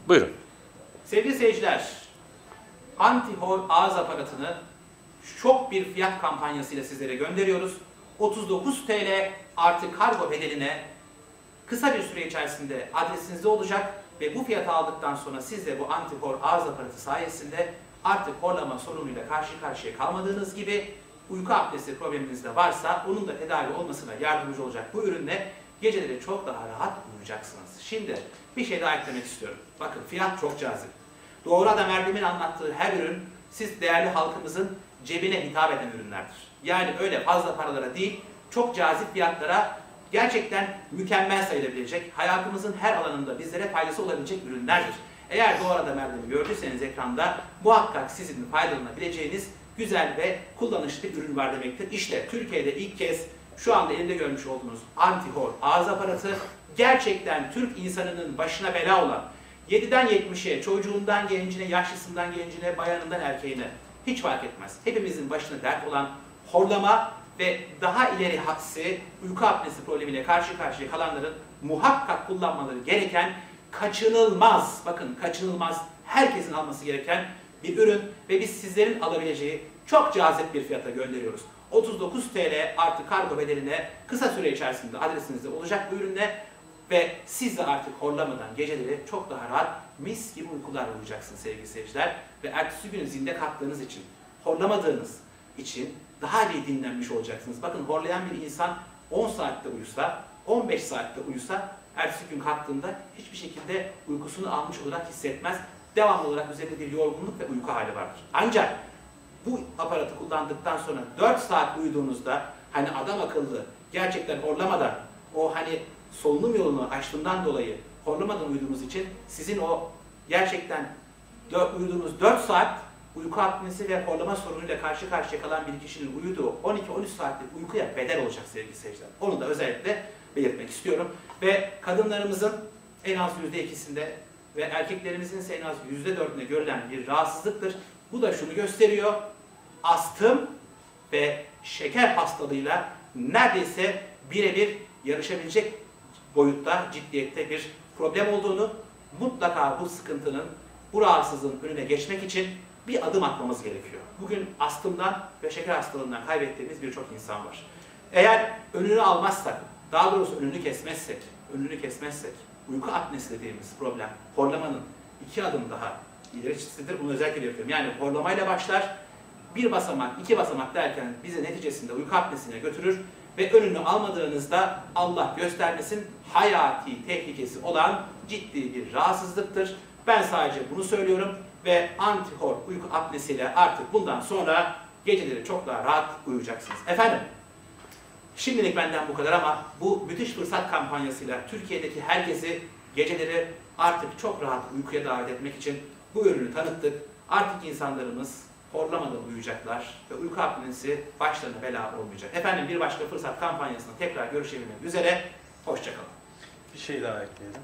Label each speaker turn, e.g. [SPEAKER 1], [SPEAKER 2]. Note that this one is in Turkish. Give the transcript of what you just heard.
[SPEAKER 1] Buyurun.
[SPEAKER 2] Sevgili seyirciler, Antihor ağız aparatını şok bir fiyat kampanyasıyla sizlere gönderiyoruz. 39 TL artı kargo bedeline kısa bir süre içerisinde adresinizde olacak ve bu fiyatı aldıktan sonra siz de bu Antihor ağız aparatı sayesinde artık horlama sorunuyla karşı karşıya kalmadığınız gibi uyku apnesi probleminiz de varsa onun da tedavi olmasına yardımcı olacak bu ürünle geceleri çok daha rahat uyuyacaksınız. Şimdi bir şey daha eklemek istiyorum. Bakın fiyat çok cazip. Doğru Adam Erdem'in anlattığı her ürün siz değerli halkımızın cebine hitap eden ürünlerdir. Yani öyle fazla paralara değil, çok cazip fiyatlara gerçekten mükemmel sayılabilecek, hayatımızın her alanında bizlere faydası olabilecek ürünlerdir. Eğer Doğru Adam Erdem'i gördüyseniz ekranda muhakkak sizin faydalanabileceğiniz güzel ve kullanışlı bir ürün var demektir. İşte Türkiye'de ilk kez şu anda elimde görmüş olduğunuz Antihor ağız aparatı gerçekten Türk insanının başına bela olan 7'den 70'e, çocuğundan gencine, yaşlısından gencine, bayanından erkeğine hiç fark etmez. Hepimizin başına dert olan horlama ve daha ileri hadsi uyku apnesi problemiyle karşı karşıya kalanların muhakkak kullanmaları gereken kaçınılmaz, bakın kaçınılmaz, herkesin alması gereken bir ürün ve biz sizlerin alabileceği çok cazip bir fiyata gönderiyoruz. 39 TL artı kargo bedeline kısa süre içerisinde adresinizde olacak bu ürünle ve siz de artık horlamadan geceleri çok daha rahat mis gibi uykular uyuyacaksınız sevgili seyirciler. Ve ertesi gün zinde kalktığınız için, horlamadığınız için daha iyi dinlenmiş olacaksınız. Bakın horlayan bir insan 10 saatte uyusa, 15 saatte uyusa ertesi gün kalktığında hiçbir şekilde uykusunu almış olarak hissetmez. Devamlı olarak üzerinde bir yorgunluk ve uyku hali vardır. Ancak bu aparatı kullandıktan sonra 4 saat uyuduğunuzda hani adam akıllı gerçekten horlamadan o hani solunum yolunu açtığından dolayı horlamadan uyuduğunuz için sizin o gerçekten uyuduğunuz 4 saat uyku apnesi ve horlama sorunuyla karşı karşıya kalan bir kişinin uyuduğu 12-13 saatlik uykuya bedel olacak sevgili seyirciler. Onu da özellikle belirtmek istiyorum. Ve kadınlarımızın en az %2'sinde ve erkeklerimizin ise en az %4'ünde görülen bir rahatsızlıktır. Bu da şunu gösteriyor. Astım ve şeker hastalığıyla neredeyse birebir yarışabilecek boyutta, ciddiyette bir problem olduğunu, mutlaka bu sıkıntının, bu rahatsızlığın önüne geçmek için bir adım atmamız gerekiyor. Bugün astımdan ve şeker hastalığından kaybettiğimiz birçok insan var. Eğer önünü almazsak, daha doğrusu önünü kesmezsek, uyku apnesi dediğimiz problem, horlamanın 2 adım daha ilerisidir. Bunu özellikle belirtiyorum. Yani horlamayla başlar, 1 basamak, 2 basamak derken bizi neticesinde uyku apnesine götürür ve önünü almadığınızda Allah göstermesin hayati tehlikesi olan ciddi bir rahatsızlıktır. Ben sadece bunu söylüyorum ve Antihor uyku apnesiyle artık bundan sonra geceleri çok daha rahat uyuyacaksınız. Efendim, şimdilik benden bu kadar ama bu müthiş fırsat kampanyasıyla Türkiye'deki herkesi geceleri artık çok rahat uykuya davet etmek için bu ürünü tanıttık. Artık insanlarımız horlamadan uyuyacaklar ve uyku apnesi başlarına bela olmayacak. Efendim bir başka fırsat kampanyasında tekrar görüşebilmek üzere. Hoşça kalın.
[SPEAKER 1] Bir şey daha ekleyelim.